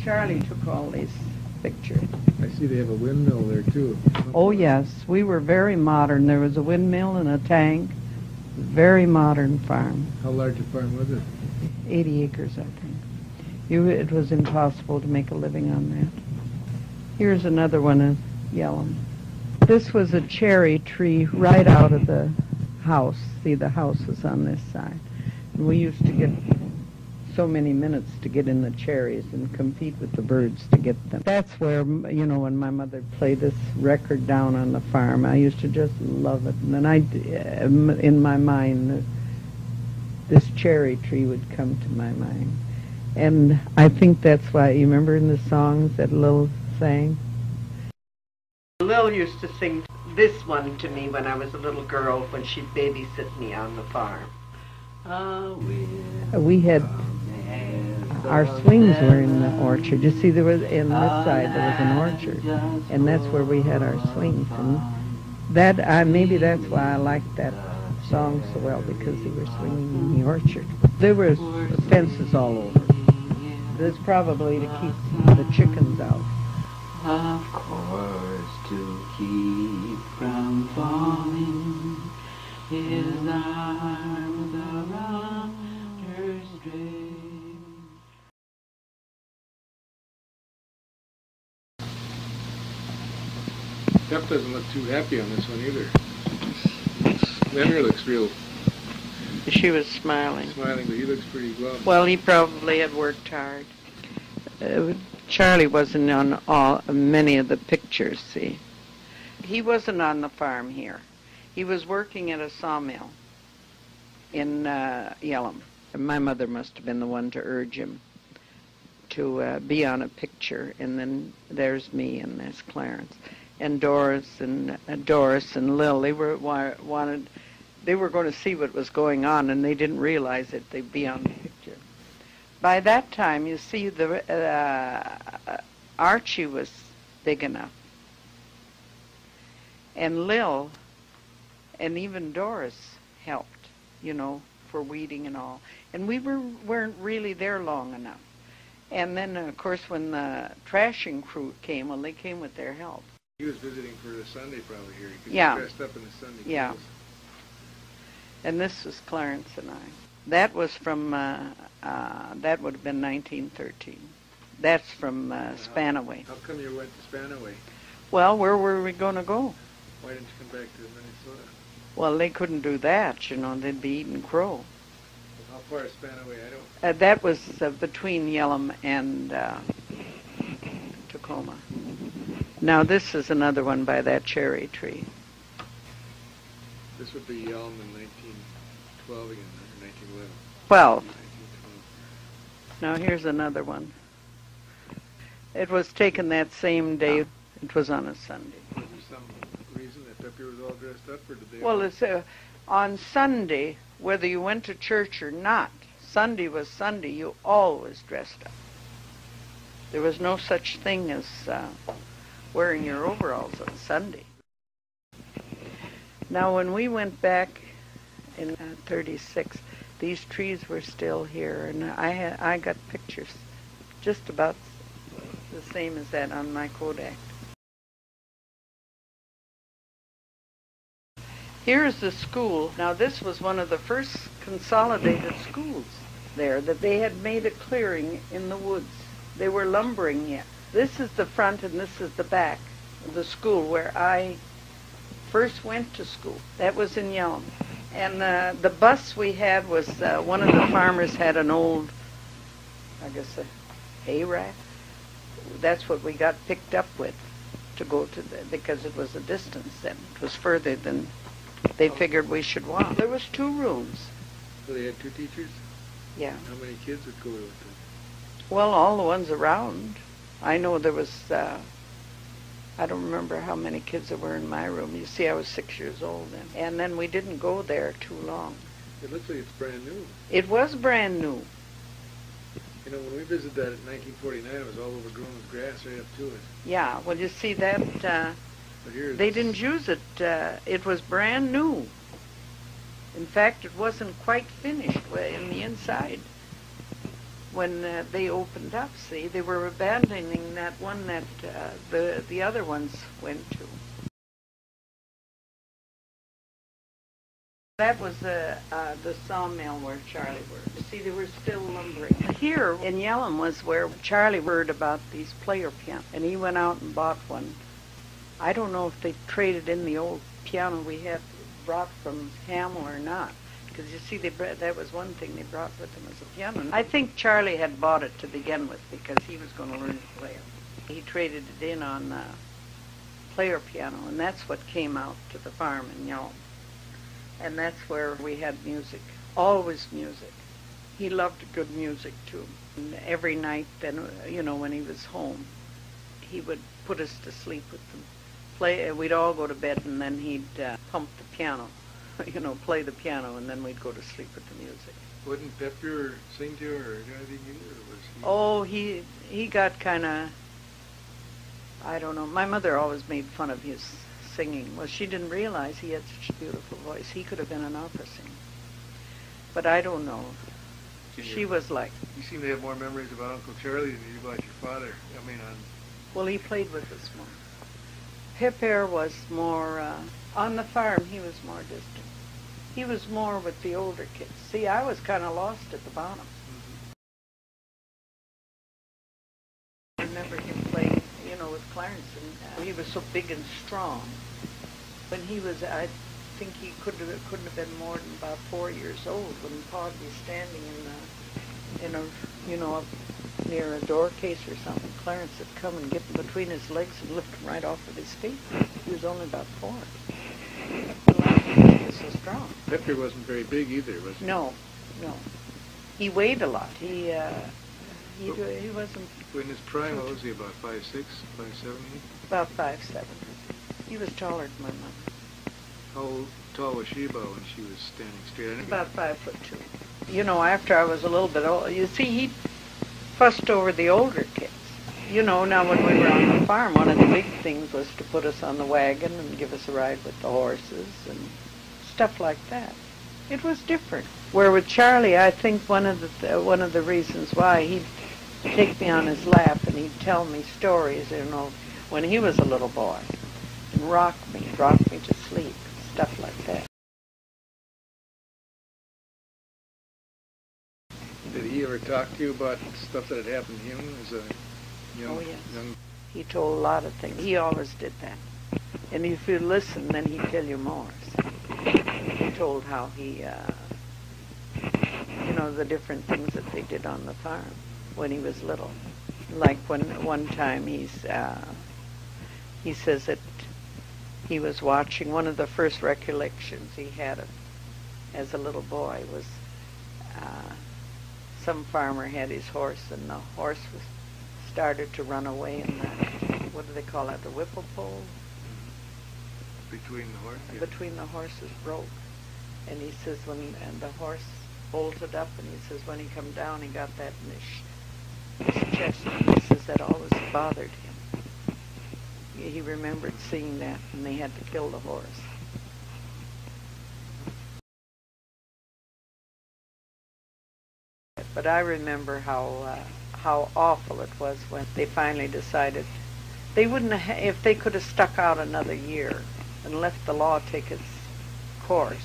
Charlie took all these pictures. I see they have a windmill there too. Oh yes, we were very modern. There was a windmill and a tank. Very modern farm. How large a farm was it? 80 acres, I think. It was impossible to make a living on that. Here's another one in Yellum. This was a cherry tree right out of the house. See, the house was on this side. And we used to get so many minutes to get in the cherries and compete with the birds to get them. That's where, you know, when my mother played this record down on the farm, I used to just love it. And then in my mind, this cherry tree would come to my mind. And I think that's why, you remember in the songs that Lil sang? Lil used to sing this one to me when I was a little girl when she'd babysit me on the farm. We had, our swings were in the orchard. You see, there was, in this side there was an orchard, and that's where we had our swings. And that, maybe that's why I liked that song so well, because they were swinging in the orchard. There were fences all over. This probably to keep the chickens out. Of course, to keep from falling, his arms around her straight. Pep doesn't look too happy on this one either. Leonard looks real She was smiling. smiling, but he looks pretty glum. Well, he probably had worked hard. Charlie wasn't on many of the pictures, see. He wasn't on the farm here. He was working at a sawmill in Yellum. And my mother must have been the one to urge him to be on a picture. And then there's me and there's Clarence. And Doris and Lil, they were they were going to see what was going on, and they didn't realize that they'd be on the picture. By that time, you see, the Archie was big enough, and Lil, and even Doris helped, you know, for weeding and all. And we weren't really there long enough. And then, of course, when the trashing crew came, well, they came with their help. He was visiting for the Sunday probably here. He Yeah. dressed up in the Sunday Yeah. clothes. And this was Clarence and I. That was from, that would have been 1913. That's from Spanaway. How come you went to Spanaway? Well, where were we going to go? Why didn't you come back to Minnesota? Well, they couldn't do that, you know. They'd be eating crow. How far is Spanaway? I don't... That was between Yellum and Tacoma. Now, this is another one by that cherry tree. This would be Yelm in 1912 again, or 1911. 12. 1912. Now, here's another one. It was taken that same day. It was on a Sunday. Was there some reason that Pepe was all dressed up, or did they... Well, it's on Sunday, whether you went to church or not, Sunday was Sunday, you always dressed up. There was no such thing as wearing your overalls on Sunday. Now, when we went back in 36, these trees were still here, and I got pictures just about the same as that on my Kodak. Here's the school. Now, this was one of the first consolidated schools there, that they had made a clearing in the woods. They were lumbering yet. This is the front and this is the back of the school where I first went to school. That was in Yellum. And the bus we had was, one of the farmers had an old, I guess, a hay rack. That's what we got picked up with to go to because it was a distance then. It was further than they figured we should walk. There was 2 rooms. So they had 2 teachers? Yeah. How many kids would go with them? Well, all the ones around. I know there was, I don't remember how many kids there were in my room. You see, I was 6 years old then. And then we didn't go there too long. It looks like it's brand new. It was brand new. You know, when we visited that in 1949, it was all overgrown with grass right up to it. Yeah, well, you see that, But here they it's- didn't use it. It was brand new. In fact, it wasn't quite finished in the inside. when they opened up, see, they were abandoning that one that the other ones went to. That was the sawmill where Charlie worked. You see, they were still lumbering. Here in Yellum was where Charlie heard about these player pianos, and he went out and bought one. I don't know if they traded in the old piano we had brought from Hamel or not, because you see, that was one thing they brought with them as a piano. I think Charlie had bought it to begin with because he was going to learn to play it. He traded it in on player piano, and that's what came out to the farm in Yellum. And that's where we had music, always music. He loved good music too. And every night, then, you know, when he was home, he would put us to sleep with them. We'd all go to bed, and then he'd pump the piano, you know, play the piano, and then we'd go to sleep with the music. Wouldn't Pepper sing to her or do anything either? Or was he... Oh, he got kind of, I don't know. My mother always made fun of his singing. Well, she didn't realize he had such a beautiful voice. He could have been an opera singer. But I don't know. She was like... You seem to have more memories about Uncle Charlie than you do about your father. I mean, Well, he played with us more. Pepper was more... on the farm, he was more distant. He was more with the older kids. See, I was kind of lost at the bottom. I remember him playing, you know, with Clarence, and he was so big and strong. When he was, I think he couldn't have been more than about 4 years old when Pa would be standing in a, you know, up near a door case or something. Clarence would come and get him between his legs and lift him right off of his feet. He was only about 4. He was so strong. Pepper wasn't very big either, was he? No. He weighed a lot. He wasn't... In his prime, what was he, about 5'6", 5'7"? About 5'7". He was taller than my mother. How tall was she about when she was standing straight? About 5'2". You know, after I was a little bit old, you see, he fussed over the older kids. You know, now when we were on the farm, one of the big things was to put us on the wagon and give us a ride with the horses and stuff like that. It was different. Where with Charlie, I think one of the reasons why he'd take me on his lap and he'd tell me stories, you know, when he was a little boy, and rock me to sleep, stuff like that. Did he ever talk to you about stuff that had happened to him as a young... young... He told a lot of things. He always did that. And if you listen, then he'd tell you more. So he told how he, you know, the different things that they did on the farm when he was little. Like one time he says that he was watching, one of the first recollections he had as a little boy was some farmer had his horse, and the horse started to run away, and what do they call that, the whipple pole? Between the horse? Yeah. Between the horses broke. And he says and the horse bolted up, and he says when he come down, he got that in his chest, and he says that always bothered him. He remembered seeing that, and they had to kill the horse. But I remember how awful it was when they finally decided they wouldn't have, if they could have stuck out another year and left the law take its course.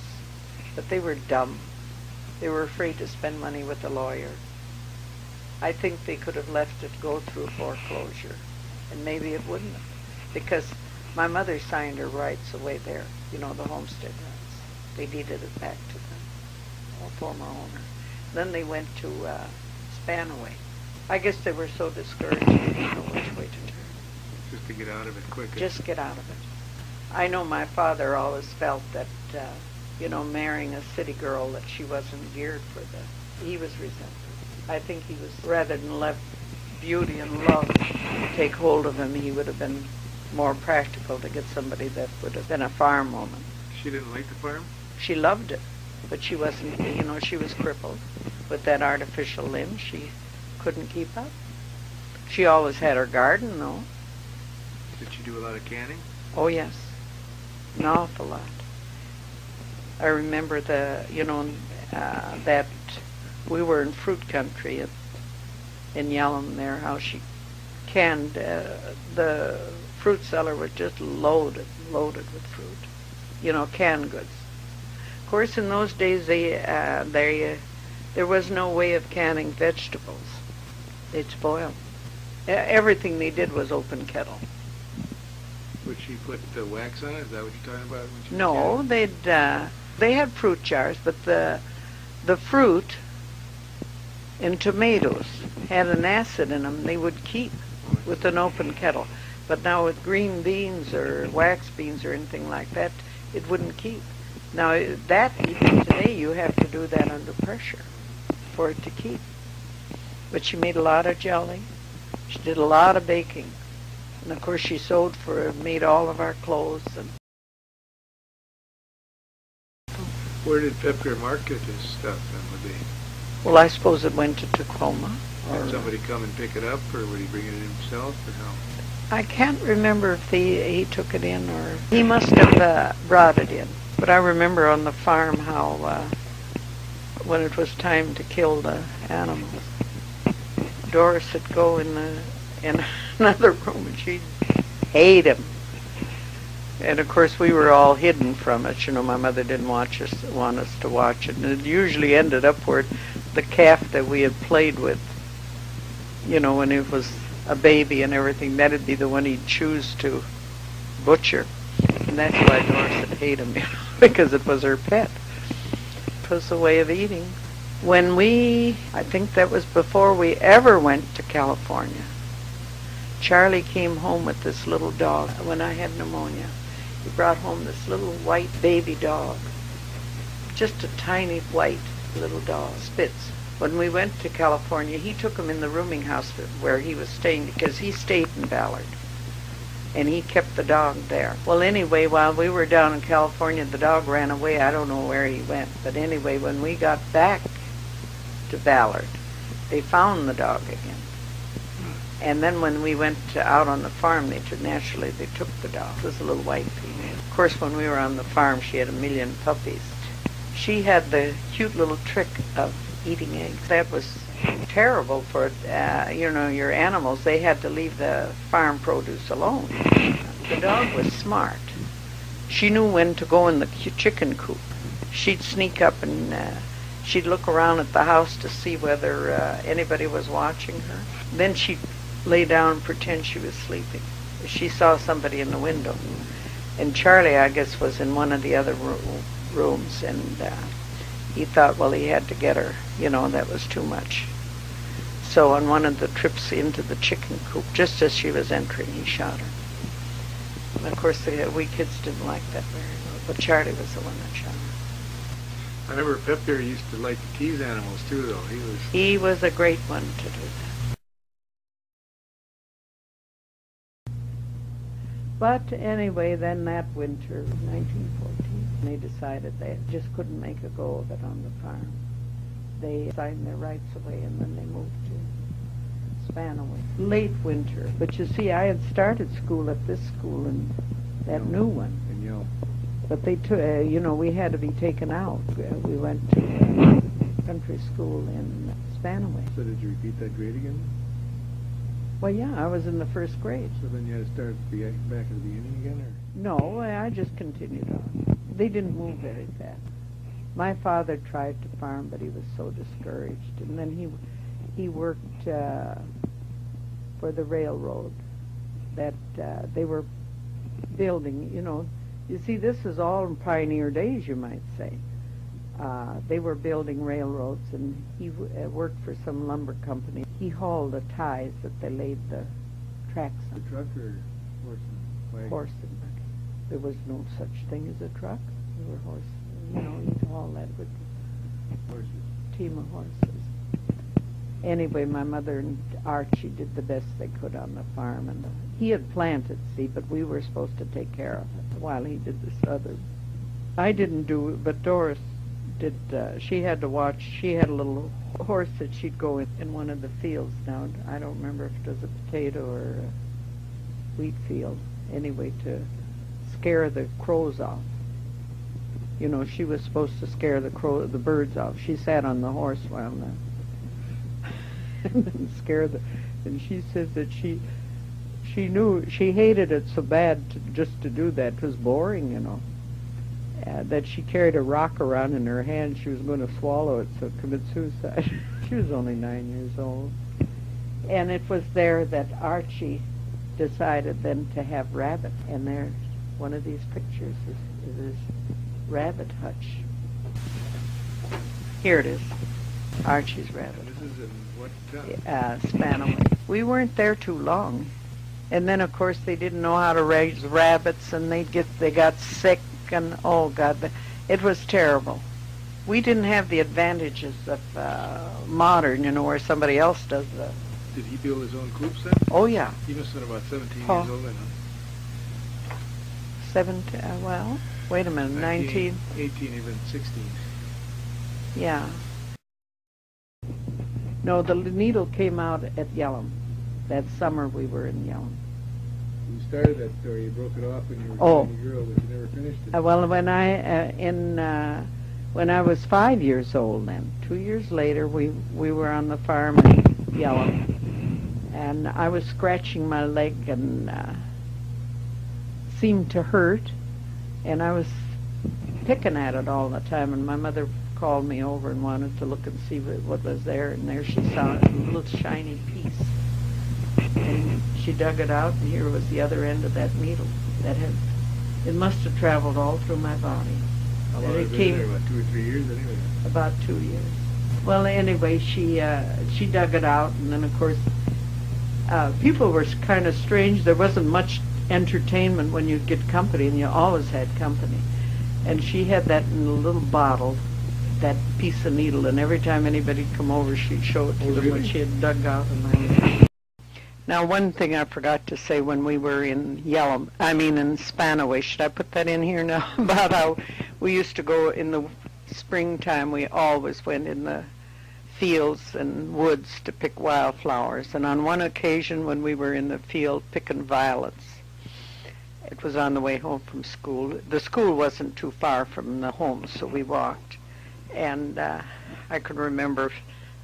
But they were dumb. They were afraid to spend money with a lawyer. I think they could have left it go through foreclosure, and maybe it wouldn't have, because my mother signed her rights away there, you know, the homestead rights. They deeded it back to the former owner. Then they went to Spanaway. I guess they were so discouraged they didn't know which way to turn. Just to get out of it quicker. Just get out of it. I know my father always felt that, you know, marrying a city girl, that she wasn't geared for that. He was resentful. I think he was, rather than let beauty and love take hold of him, he would have been more practical to get somebody that would have been a farm woman. She didn't like the farm? She loved it, but she wasn't, you know, she was crippled with that artificial limb. She couldn't keep up. She always had her garden, though. Did she do a lot of canning? Oh, yes. An awful lot. I remember that we were in fruit country, in Yellum there, how she canned, the fruit cellar was just loaded with fruit, canned goods. Of course, in those days, there was no way of canning vegetables. They'd spoil. Everything they did was open kettle. Would she put the wax on it? Is that what you're talking about? No, they had fruit jars, but the fruit and tomatoes had an acid in them they would keep with an open kettle. But now with green beans or wax beans or anything like that, it wouldn't keep. Now that, even today, you have to do that under pressure for it to keep. But she made a lot of jelly. She did a lot of baking. And of course she made all of our clothes. And where did Pepper market this stuff then? Would they? Well, I suppose it went to Tacoma. Had somebody come and pick it up, or would he bring it in himself, or how? I can't remember if he took it in, or he must have brought it in. But I remember on the farm how when it was time to kill the animals, Doris would go in another room and she'd hate him. And of course we were all hidden from it. My mother didn't want us to watch it. And it usually ended up where the calf that we had played with, when it was a baby and everything, that'd be the one he'd choose to butcher. And that's why Doris would hate him, because it was her pet. It was a way of eating. I think that was before we ever went to California, Charlie came home with this little dog when I had pneumonia. He brought home this little white baby dog, just a tiny white little dog, Spitz. When we went to California, he took him in the rooming house where he was staying, because he stayed in Ballard, and he kept the dog there. Well, anyway, while we were down in California, the dog ran away. I don't know where he went, but anyway, when we got back to Ballard, they found the dog again. And then when we went out on the farm, naturally they took the dog. It was a little white female. Of course, when we were on the farm, she had 1 million puppies. She had the cute little trick of eating eggs. That was terrible for, your animals. They had to leave the farm produce alone. The dog was smart. She knew when to go in the chicken coop. She'd sneak up and she'd look around at the house to see whether anybody was watching her. Then she'd lay down and pretend she was sleeping. She saw somebody in the window. And Charlie, I guess, was in one of the other rooms, and he thought, well, he had to get her. That was too much. So on one of the trips into the chicken coop, just as she was entering, he shot her. And of course, we kids didn't like that very well, but Charlie was the one that shot her. I remember Pep there used to like to tease animals too, though. He was a great one to do that. But anyway, then that winter, 1914, they decided they just couldn't make a go of it on the farm. They signed their rights away, and then they moved to Spanaway. Late winter. But you see, I had started school at this school and that new one. But they took, we had to be taken out. We went to country school in Spanaway. So did you repeat that grade again? Well, yeah, I was in the first grade. So then you had to start back at the beginning again, or? No, I just continued on. They didn't move very fast. My father tried to farm, but he was so discouraged. And then he worked for the railroad that they were building, You see, this is all in pioneer days, you might say. They were building railroads, and he worked for some lumber company. He hauled the ties that they laid the tracks on. A truck or horse and wagon? Horse and buggy. There was no such thing as a truck. There were horses. He'd haul that with Horses. a team of horses. Anyway, my mother and Archie did the best they could on the farm, and he had planted, but we were supposed to take care of it while he did this other. I didn't do it, but Doris did. She had to watch. She had a little horse that she'd go in one of the fields. Now, I don't remember if it was a potato or a wheat field. Anyway, to scare the crows off. She was supposed to scare the birds off. She sat on the horse while and scare them. And she said that she knew she hated it so bad just to do that. It was boring, you know. That she carried a rock around in her hand. She was going to swallow it, so commit suicide. She was only 9 years old. And it was there that Archie decided then to have rabbit. And there, one of these pictures is his rabbit hutch. Here it is, Archie's rabbit. This is in what town? Spanaway. We weren't there too long. And then, of course, they didn't know how to raise rabbits, and they got sick, and oh God, it was terrible. We didn't have the advantages of modern, you know, where somebody else does the. Did he build his own coops then? Oh yeah. He must have been about 17 Oh. years old then, huh? 17. Well, wait a minute, 19. 18, even 16. Yeah. No, the needle came out at Yellum. That summer we were in Yellum. You started that story. You broke it off when you were Oh. a tiny girl, but you never finished it. Well, when I was 5 years old, then 2 years later, we were on the farm in Yellum, and I was scratching my leg and seemed to hurt, and I was picking at it all the time. And my mother called me over and wanted to look and see what was there, and there she saw a little shiny piece. And she dug it out, and here was the other end of that needle. It must have traveled all through my body. How And long it had it been came there? About 2 or 3 years anyway. about 2 years. Well, anyway, she dug it out, and then of course, people were kind of strange. There wasn't much entertainment when you'd get company, and you always had company. And she had that in a little bottle, that piece of needle, and every time anybody'd come over, she'd show it to them what she had dug out of my needle. Now, one thing I forgot to say when we were in in Spanaway, should I put that in here now, about how we used to go in the springtime. We always went in the fields and woods to pick wildflowers. And on one occasion when we were in the field picking violets, it was on the way home from school. The school wasn't too far from the home, so we walked. And I can remember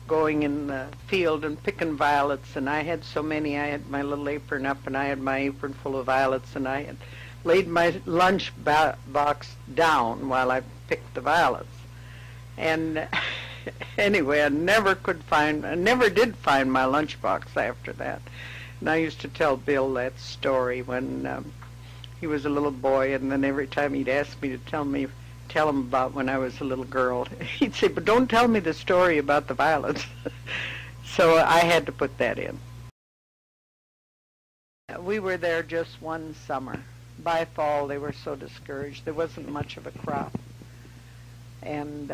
going in the field and picking violets, and I had so many. I had my little apron up, and I had my apron full of violets, and I had laid my lunch box down while I picked the violets. And anyway, I never did find my lunchbox after that. And I used to tell Bill that story when he was a little boy, and then every time he'd ask me to tell him about when I was a little girl, he'd say, "But don't tell me the story about the violets." So I had to put that in. We were there just one summer. By fall, they were so discouraged. There wasn't much of a crop. And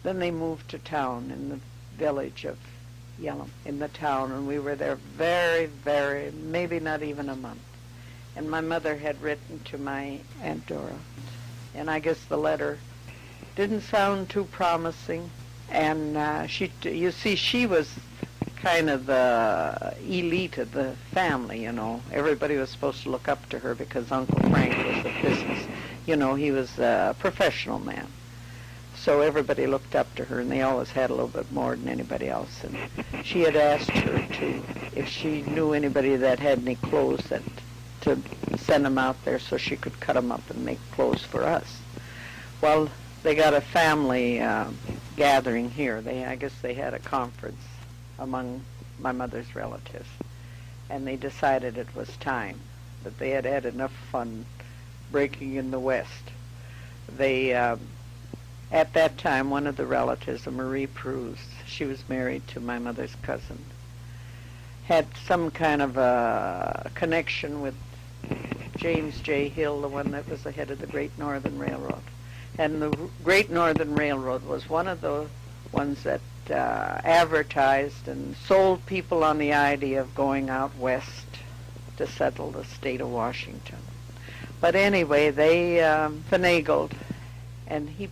then they moved to town in the village of Yellum, in the town, and we were there very, maybe not even a month. And my mother had written to my Aunt Dora, and I guess the letter didn't sound too promising. And she was kind of the elite of the family, you know. Everybody was supposed to look up to her because Uncle Frank was a business. You know, he was a professional man. So everybody looked up to her, and they always had a little bit more than anybody else. And she had asked her if she knew anybody that had any clothes to send them out there so she could cut them up and make clothes for us. Well, they got a family gathering here. I guess they had a conference among my mother's relatives, and they decided it was time, that they had had enough fun breaking in the West. They, at that time, one of the relatives, a Marie Pruse, she was married to my mother's cousin, had some kind of a connection with James J. Hill, the one that was the head of the Great Northern Railroad. And the Great Northern Railroad was one of the ones that advertised and sold people on the idea of going out west to settle the state of Washington. But anyway, they finagled, and he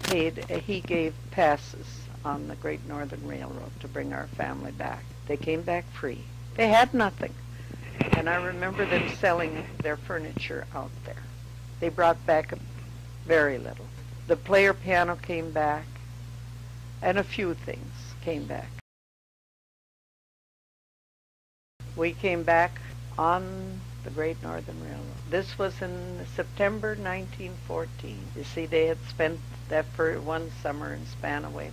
gave passes on the Great Northern Railroad to bring our family back. They came back free. They had nothing. And I remember them selling their furniture out there. They brought back very little. The player piano came back, and a few things came back. We came back on the Great Northern Railroad. This was in September 1914. You see, they had spent that for one summer in Spanaway.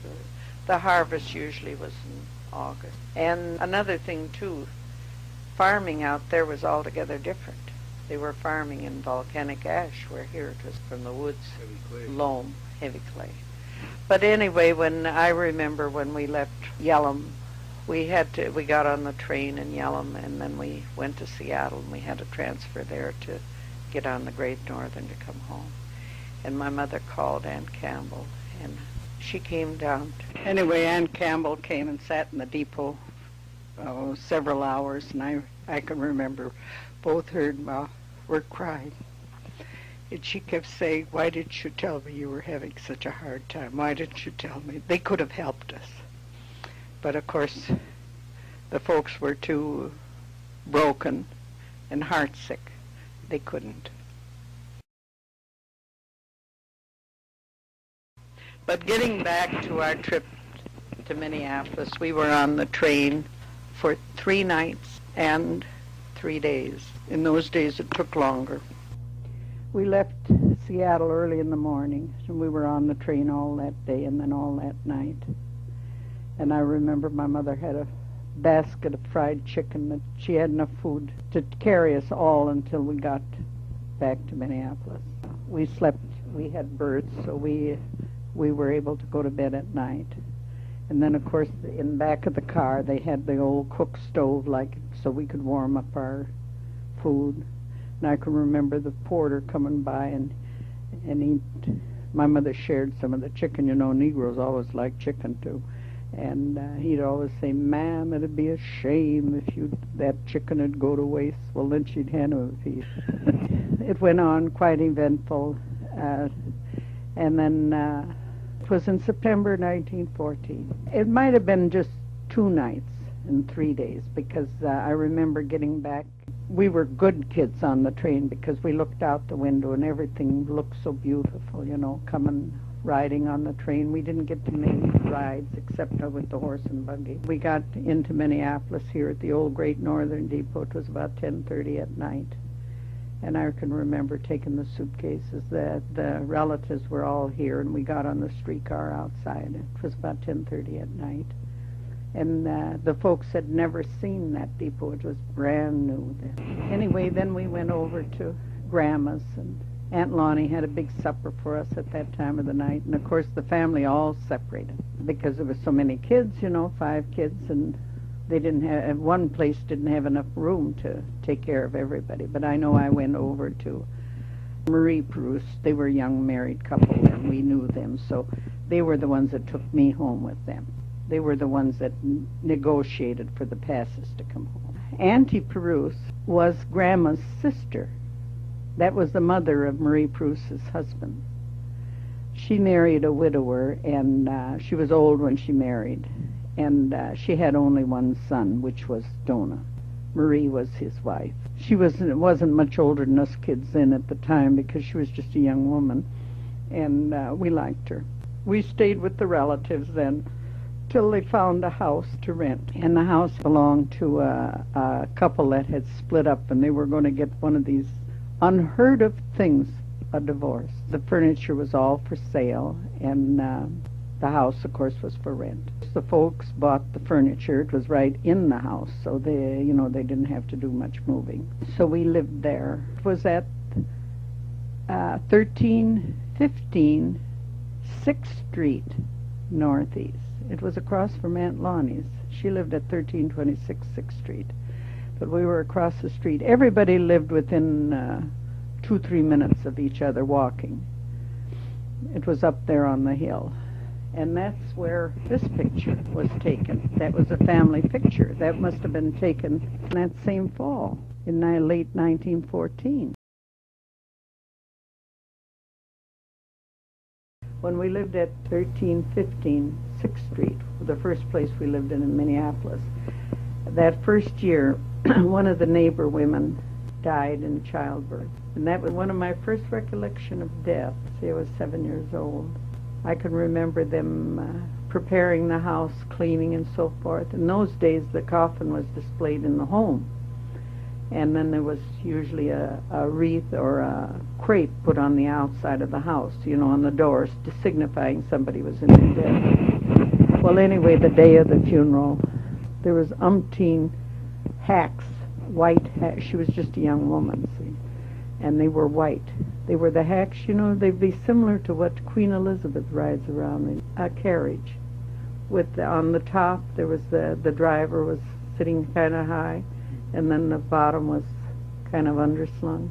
The harvest usually was in August. And another thing, too, farming out there was altogether different. They were farming in volcanic ash, where here it was from the woods, Heavy clay. loam, heavy clay. But anyway, when I remember when we left Yellum, we got on the train in Yellum, and then we went to Seattle, and we had to transfer there to get on the Great Northern to come home. And my mother called Aunt Campbell, and she came down. Anyway, Aunt Campbell came and sat in the depot several hours, and I can remember both her and Ma were crying. And she kept saying, "Why didn't you tell me you were having such a hard time? Why didn't you tell me? They could have helped us." But of course, the folks were too broken and heartsick. They couldn't. But getting back to our trip to Minneapolis, we were on the train for 3 nights and 3 days. In those days, it took longer. We left Seattle early in the morning, and we were on the train all that day and then all that night. And I remember my mother had a basket of fried chicken that she had enough food to carry us all until we got back to Minneapolis. We slept, we had berths, so we were able to go to bed at night. And then, of course, in back of the car, they had the old cook stove, so we could warm up our food. And I can remember the porter coming by and my mother shared some of the chicken. You know, Negroes always like chicken, too. And he'd always say, "Ma'am, it'd be a shame if that chicken would go to waste." Well, then she'd hand him a piece. It went on quite eventful. And then it was in September 1914. It might have been just 2 nights and 3 days, because I remember getting back. We were good kids on the train because we looked out the window and everything looked so beautiful, you know, riding on the train. We didn't get too many rides except with the horse and buggy. We got into Minneapolis here at the old Great Northern Depot. It was about 10:30 at night. And I can remember taking the suitcases. The relatives were all here, and we got on the streetcar outside. It was about 10:30 at night. And the folks had never seen that depot. It was brand new then. Anyway, then we went over to Grandma's, and Aunt Lonnie had a big supper for us at that time of the night. And, of course, the family all separated because there were so many kids, you know, 5 kids, and they didn't have, one place didn't have enough room to take care of everybody. But I know I went over to Marie Bruce. They were a young married couple, and we knew them, so they were the ones that took me home with them. They were the ones that negotiated for the passes to come home. Auntie Perouse was Grandma's sister. That was the mother of Marie Perouse's husband. She married a widower, and she was old when she married. And she had only one son, which was Donna. Marie was his wife. She wasn't much older than us kids then at the time, because she was just a young woman, and we liked her. We stayed with the relatives then till they found a house to rent. And the house belonged to a couple that had split up, and they were going to get one of these unheard of things, a divorce. The furniture was all for sale, and the house, of course, was for rent. The folks bought the furniture. It was right in the house, so they didn't have to do much moving. So we lived there. It was at 1315 6th Street Northeast. It was across from Aunt Lonnie's. She lived at 1326 6th Street. But we were across the street. Everybody lived within 2-3 minutes of each other walking. It was up there on the hill. And that's where this picture was taken. That was a family picture. That must have been taken that same fall, in late 1914. When we lived at 1315 6th Street, the first place we lived in Minneapolis, that first year, one of the neighbor women died in childbirth. And that was one of my first recollection of death. See, I was 7 years old. I can remember them preparing the house, cleaning and so forth. In those days, the coffin was displayed in the home. And then there was usually a wreath or a crepe put on the outside of the house, on the doors, signifying somebody was in their death. Well, anyway, the day of the funeral, there was umpteen hacks, white hacks. She was just a young woman, see, and they were white. They were the hacks, they'd be similar to what Queen Elizabeth rides around in, a carriage. On the top, there was the driver was sitting kind of high, and then the bottom was kind of underslung,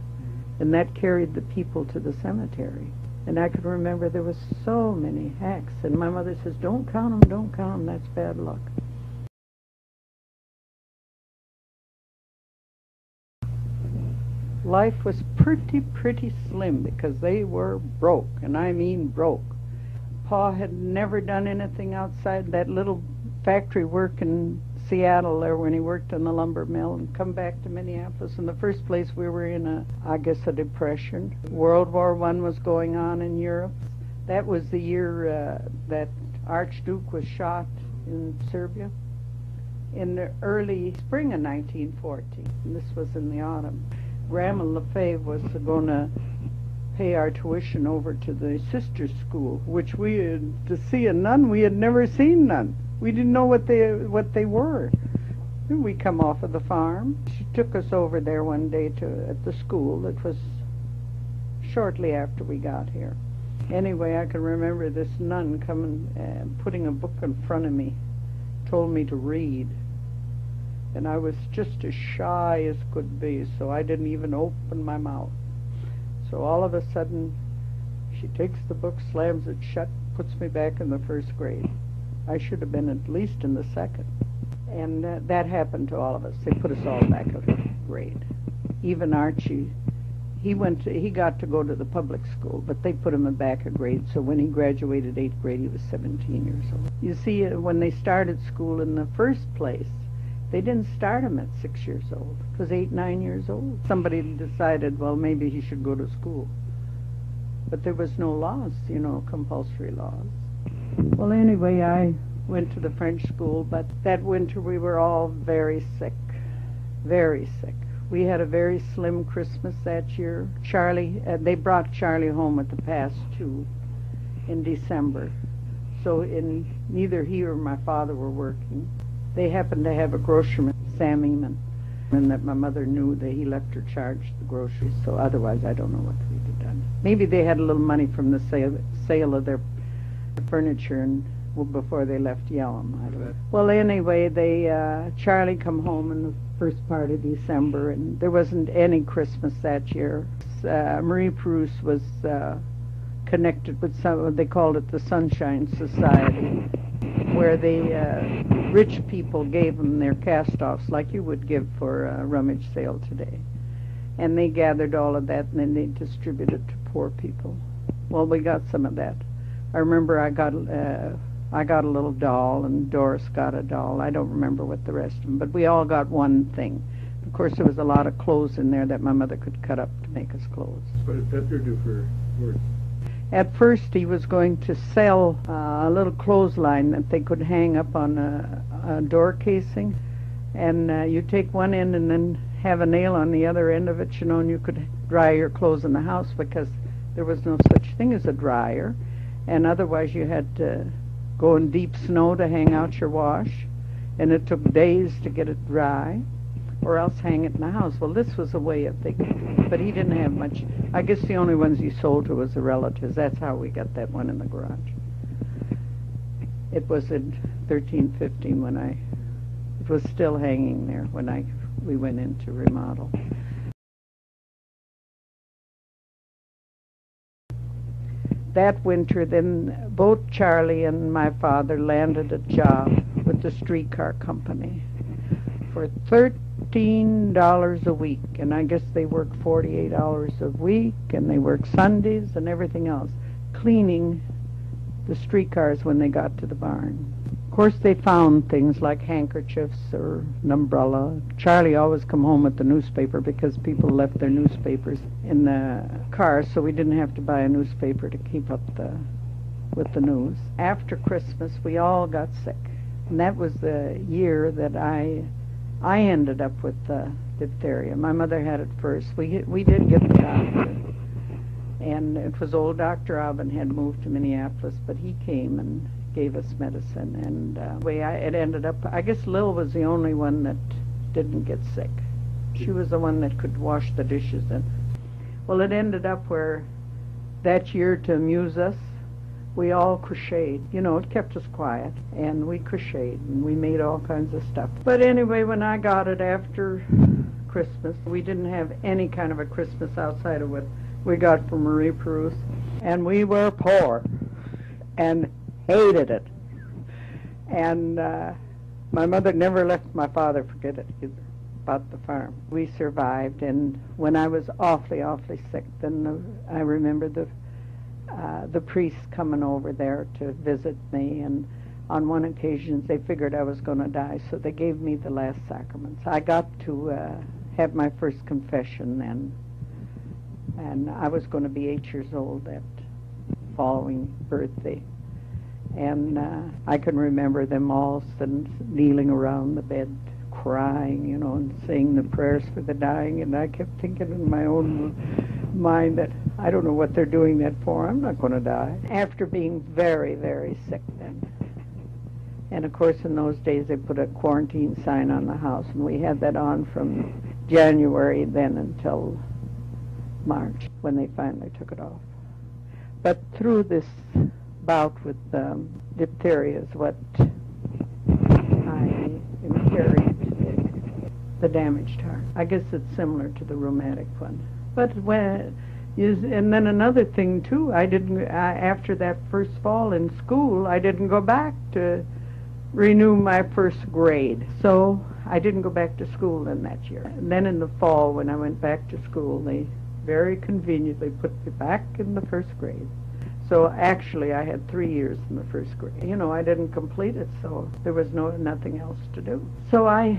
and that carried the people to the cemetery. And I could remember there was so many hacks, and my mother says, don't count them, that's bad luck. Life was pretty slim because they were broke, and I mean broke. Pa had never done anything outside that little factory work in Seattle there when he worked in the lumber mill, and come back to Minneapolis. In the first place, we were in a depression. World War I was going on in Europe. That was the year that Archduke was shot in Serbia in the early spring of 1914. And this was in the autumn. Grandma Lefebvre was going to pay our tuition over to the sister school, which we had to see a nun. We had never seen none. We didn't know what they were. We come off of the farm. She took us over there one day at the school. It was shortly after we got here. Anyway, I can remember this nun coming, putting a book in front of me, told me to read. And I was just as shy as could be, so I didn't even open my mouth. So all of a sudden, she takes the book, slams it shut, puts me back in the first grade. I should have been at least in the second. And that happened to all of us. They put us all back a grade. Even Archie, he got to go to the public school, but they put him back a grade. So when he graduated 8th grade, he was 17 years old. You see, when they started school in the first place, they didn't start him at 6 years old. It was 8, 9 years old. Somebody decided, well, maybe he should go to school. But there was no laws, compulsory laws. Well, anyway, I went to the French school, but that winter we were all very sick, very sick. We had a very slim Christmas that year. They brought Charlie home at the past two in December. So neither he or my father were working. They happened to have a grocerman, Sam Eamon, and that my mother knew that he left her charge the groceries. So otherwise, I don't know what we'd have done. Maybe they had a little money from the sale of their furniture before they left Yellum. I don't know. Well, anyway, Charlie come home in the first part of December, and there wasn't any Christmas that year. Marie Prusse was connected with they called it the Sunshine Society, where the rich people gave them their cast-offs like you would give for a rummage sale today. And they gathered all of that, and then they distributed it to poor people. Well, we got some of that. I remember I got a little doll, and Doris got a doll. I don't remember what the rest of them, but we all got one thing. Of course, there was a lot of clothes in there that my mother could cut up to make us clothes. What did Pepper do for work? At first, he was going to sell a little clothesline that they could hang up on a door casing, and you take one end and then have a nail on the other end of it, and you could dry your clothes in the house because there was no such thing as a dryer, and otherwise you had to go in deep snow to hang out your wash, and it took days to get it dry, or else hang it in the house. Well, this was a way of thinking, but he didn't have much. I guess the only ones he sold to was the relatives. That's how we got that one in the garage. It was in 1315 when it was still hanging there when we went in to remodel. That winter, then both Charlie and my father landed a job with the streetcar company for $13 a week, and I guess they worked 48 hours a week, and they worked Sundays and everything else, cleaning the streetcars when they got to the barn. Of course, they found things like handkerchiefs or an umbrella. Charlie always come home with the newspaper because people left their newspapers in the car, so we didn't have to buy a newspaper to keep up the with the news. After Christmas, we all got sick. And that was the year that I ended up with diphtheria. My mother had it first. We did get the doctor. And it was old Dr. Alvin had moved to Minneapolis, but he came and gave us medicine. And it ended up, I guess Lil was the only one that didn't get sick. She was the one that could wash the dishes. Well, it ended up where that year, to amuse us, we all crocheted. You know, it kept us quiet, and we crocheted, and we made all kinds of stuff. But anyway, when I got it after Christmas, we didn't have any kind of a Christmas outside of what we got from Marie Perouse, and we were poor and hated it. And my mother never let my father forget it either, about the farm. We survived, and when I was awfully, awfully sick, then I remember the priests coming over there to visit me, and on one occasion they figured I was going to die, so they gave me the last sacraments. I got to have my first confession then, and I was going to be 8 years old that following birthday. And I can remember them all kneeling around the bed, crying, you know, and saying the prayers for the dying. And I kept thinking in my own mind that I don't know what they're doing that for. I'm not going to die. After being very, very sick then. And of course in those days they put a quarantine sign on the house, and we had that on from January then until March, when they finally took it off. But through this bout with diphtheria is what I inherited, the damaged heart. I guess it's similar to the rheumatic one. But and then another thing too, after that first fall in school, I didn't go back to renew my first grade. So I didn't go back to school in that year. And then in the fall, when I went back to school, they very conveniently put me back in the first grade. So actually I had 3 years in the first grade. You know, I didn't complete it, so there was nothing else to do. So I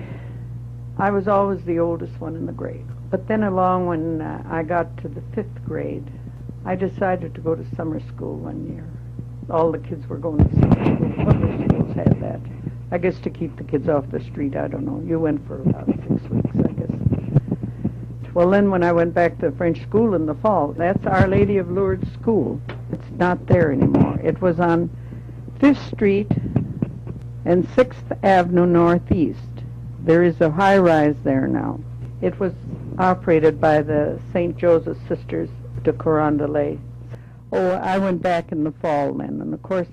was always the oldest one in the grade. But then along when I got to the 5th grade, I decided to go to summer school one year. All the kids were going to summer school. Public schools had that. I guess to keep the kids off the street, I don't know. You went for about 6 weeks, I guess. Well, then when I went back to French school in the fall, that's Our Lady of Lourdes School. It's not there anymore. It was on 5th Street and 6th Avenue Northeast. There is a high-rise there now. It was operated by the St. Joseph Sisters de Carondelet. Oh, I went back in the fall then, and of course,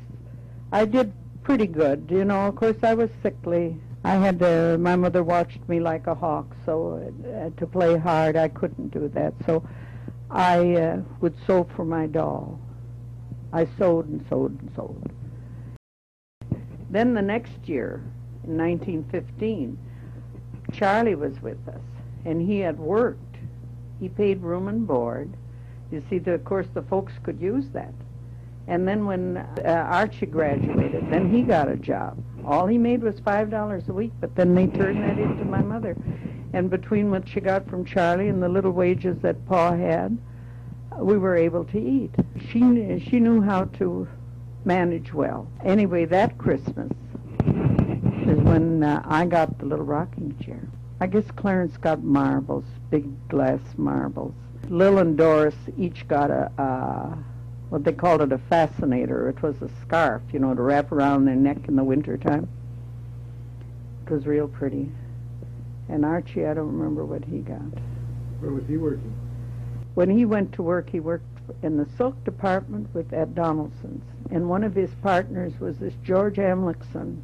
I did pretty good. You know, of course, I was sickly. I had my mother watched me like a hawk, so to play hard, I couldn't do that. So I would sew for my doll. I sewed and sewed and sewed. Then the next year, in 1915, Charlie was with us, and he had worked. He paid room and board. You see, of course, the folks could use that. And then when Archie graduated, then he got a job. All he made was $5 a week, but then they turned that into my mother. And between what she got from Charlie and the little wages that Pa had, we were able to eat. She knew how to manage well. Anyway, that Christmas is when I got the little rocking chair. I guess Clarence got marbles, big glass marbles. Lil and Doris each got what they called it, a fascinator. It was a scarf, you know, to wrap around their neck in the winter time. It was real pretty. And Archie, I don't remember what he got. Where was he working? When he went to work, he worked in the silk department with Ed Donaldson's. And one of his partners was this George Amlickson.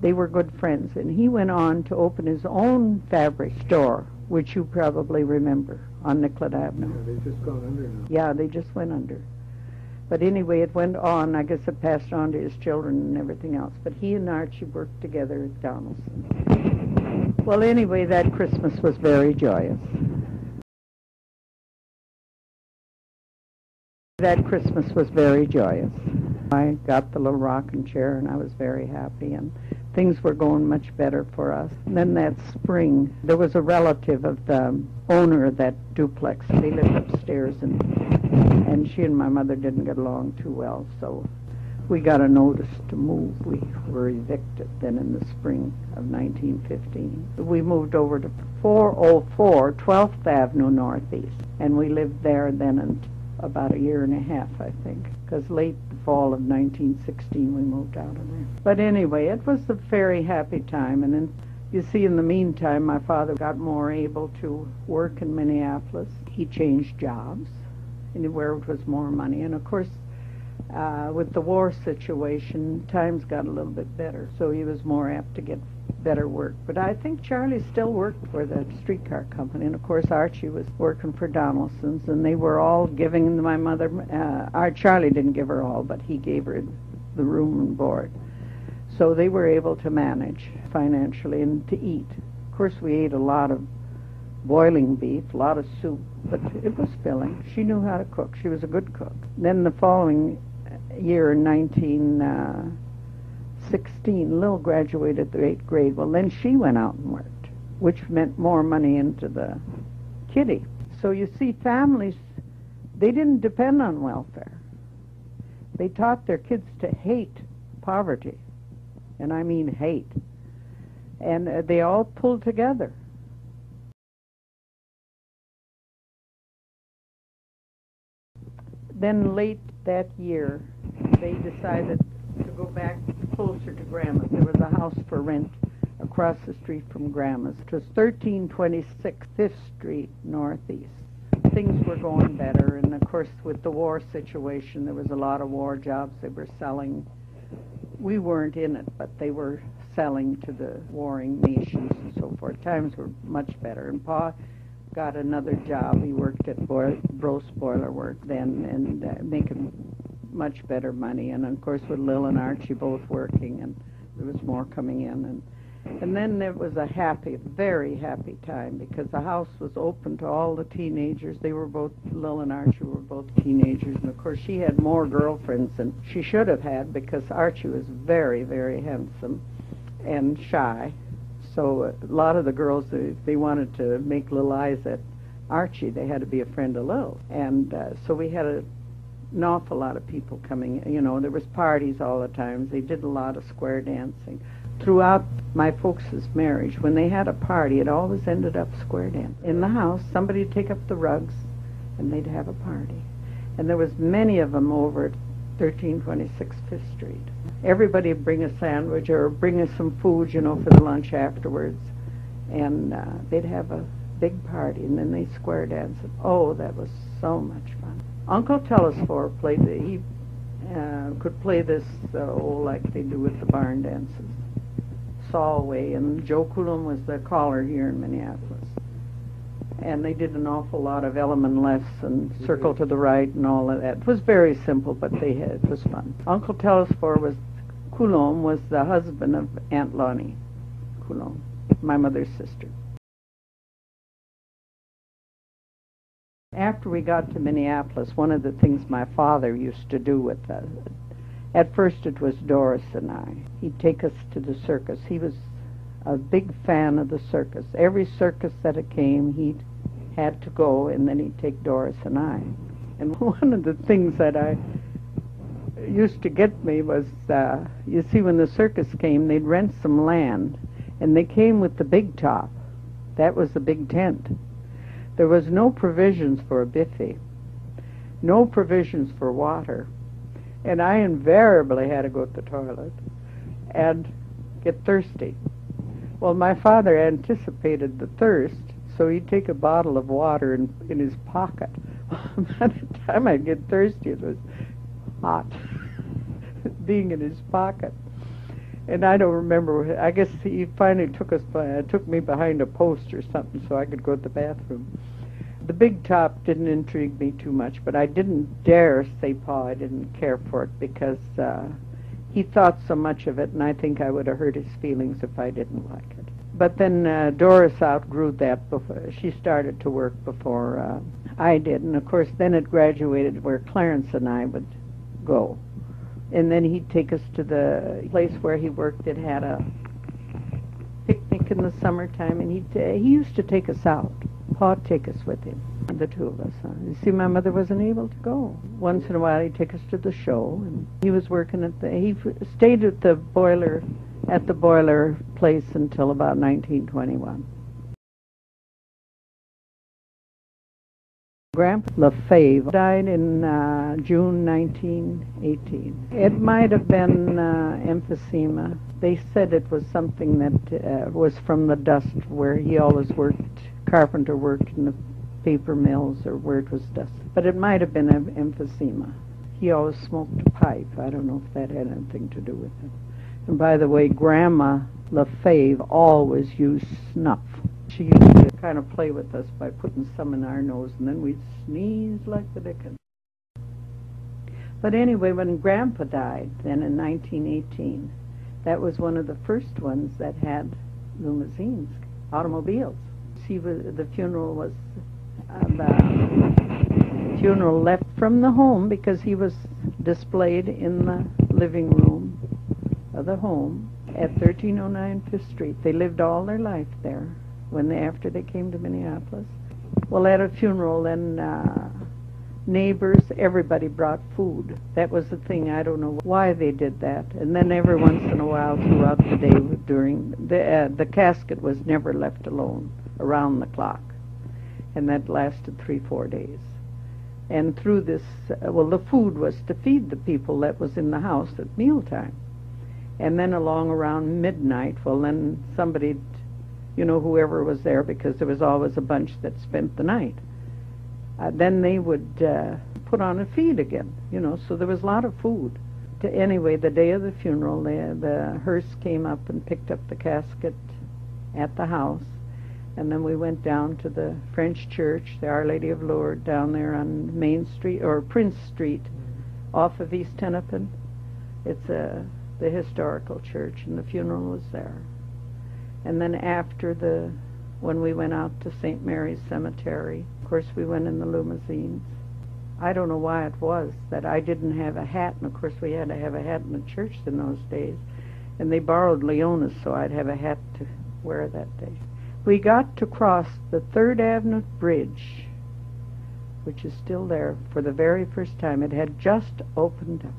They were good friends. And he went on to open his own fabric store, which you probably remember, on Nicollet Avenue. Yeah, they've just gone under now. Yeah, they just went under. But anyway, it went on. I guess it passed on to his children and everything else. But he and Archie worked together at Donaldson. Well, anyway, that Christmas was very joyous. That Christmas was very joyous. I got the little rocking chair, and I was very happy. And things were going much better for us. And then that spring, there was a relative of the owner of that duplex. They lived upstairs, and she and my mother didn't get along too well, so we got a notice to move. We were evicted then in the spring of 1915. We moved over to 404 12th Avenue Northeast, and we lived there then in about a year and a half, I think, because late the fall of 1916 we moved out of there. But anyway, it was a very happy time, and then you see in the meantime my father got more able to work in Minneapolis. He changed jobs anywhere it was more money, and of course with the war situation, times got a little bit better, so he was more apt to get better work. But I think Charlie still worked for the streetcar company, and of course Archie was working for Donaldson's, and they were all giving my mother, Charlie didn't give her all, but he gave her the room and board. So they were able to manage financially and to eat. Of course we ate a lot of boiling beef, a lot of soup, but it was filling. She knew how to cook. She was a good cook. Then the following year, in 1916, Lil graduated the 8th grade. Well, then she went out and worked, which meant more money into the kitty. So you see, families, they didn't depend on welfare. They taught their kids to hate poverty, and I mean hate. And they all pulled together. Then late that year, they decided to go back closer to Grandma's. There was a house for rent across the street from Grandma's. It was 1326 5th Street Northeast. Things were going better, and of course with the war situation, there was a lot of war jobs they were selling. We weren't in it, but they were selling to the warring nations and so forth. Times were much better, and Pa got another job. He worked at Gross Boiler Work then, and making much better money. And of course with Lil and Archie both working, and there was more coming in. And then there was a happy, very happy time, because the house was open to all the teenagers. They were both, Lil and Archie were both teenagers, and of course she had more girlfriends than she should have had, because Archie was very, very handsome and shy. So a lot of the girls, they wanted to make little eyes at Archie. They had to be a friend of Lil. And so we had an awful lot of people coming. You know, there was parties all the time. They did a lot of square dancing. Throughout my folks' marriage, when they had a party, it always ended up square dancing. In the house, somebody would take up the rugs, and they'd have a party. And there was many of them over at 1326 5th Street. Everybody would bring a sandwich or bring us some food, you know, for the lunch afterwards. And they'd have a big party, and then they'd square dance. Oh, that was so much fun. Uncle Telesphore played, he could play this like they do with the barn dances. Solway, and Joe Coulomb was the caller here in Minneapolis. And they did an awful lot of element lefts and circle to the right and all of that. It was very simple, but it was fun. Uncle Telesphore Coulomb was the husband of Aunt Lonnie Coulomb, my mother's sister. After we got to Minneapolis, one of the things my father used to do with us, at first it was Doris and I. He'd take us to the circus. He was a big fan of the circus. Every circus that it came, he had to go, and then he'd take Doris and I. And one of the things that I used to get me was, you see, when the circus came, they'd rent some land, and they came with the big top. That was the big tent. There was no provisions for a biffy, no provisions for water, and I invariably had to go to the toilet and get thirsty. Well, my father anticipated the thirst, so he'd take a bottle of water in his pocket. By the time I'd get thirsty, it was hot, being in his pocket. And I don't remember, I guess he finally took me behind a post or something so I could go to the bathroom. The big top didn't intrigue me too much, but I didn't dare say Pa I didn't care for it, because he thought so much of it, and I think I would have hurt his feelings if I didn't like it. But then Doris outgrew that. She started to work before I did, and of course then it graduated where Clarence and I would go. And then he'd take us to the place where he worked. It had a picnic in the summertime, and he used to take us out. Pa'd take us with him, the two of us. You see, my mother wasn't able to go. Once in a while, he'd take us to the show, and he was working he stayed at the boiler place until about 1921. Grandpa Lefebvre died in June 1918. It might have been emphysema. They said it was something that was from the dust where he always worked, carpenter worked in the paper mills or where it was dust. But it might have been emphysema. He always smoked a pipe. I don't know if that had anything to do with it. And by the way, Grandma Lefebvre always used snuff. She used to kind of play with us by putting some in our nose, and then we'd sneeze like the dickens. But anyway, when Grandpa died, then in 1918, that was one of the first ones that had limousines, automobiles. The funeral was the funeral left from the home because he was displayed in the living room of the home at 1309 5th Street. They lived all their life there. After they came to Minneapolis. Well, at a funeral, then neighbors, everybody brought food. That was the thing. I don't know why they did that. And then every once in a while throughout the day, during the casket was never left alone around the clock. And that lasted 3-4 days. And through this, the food was to feed the people that was in the house at mealtime. And then along around midnight, then somebody, whoever was there, because there was always a bunch that spent the night. Then they would put on a feed again, so there was a lot of food. Anyway, the day of the funeral, the hearse came up and picked up the casket at the house, and then we went down to the French church, the Our Lady of Lourdes, down there on Main Street, or Prince Street, off of East Hennepin. It's the historical church, and the funeral was there. And then after when we went out to St. Mary's Cemetery, of course we went in the limousines. I don't know why it was that I didn't have a hat, and of course we had to have a hat in the church in those days. And they borrowed Leona's, so I'd have a hat to wear that day. We got to cross the 3rd Avenue Bridge, which is still there, for the very first time. It had just opened up.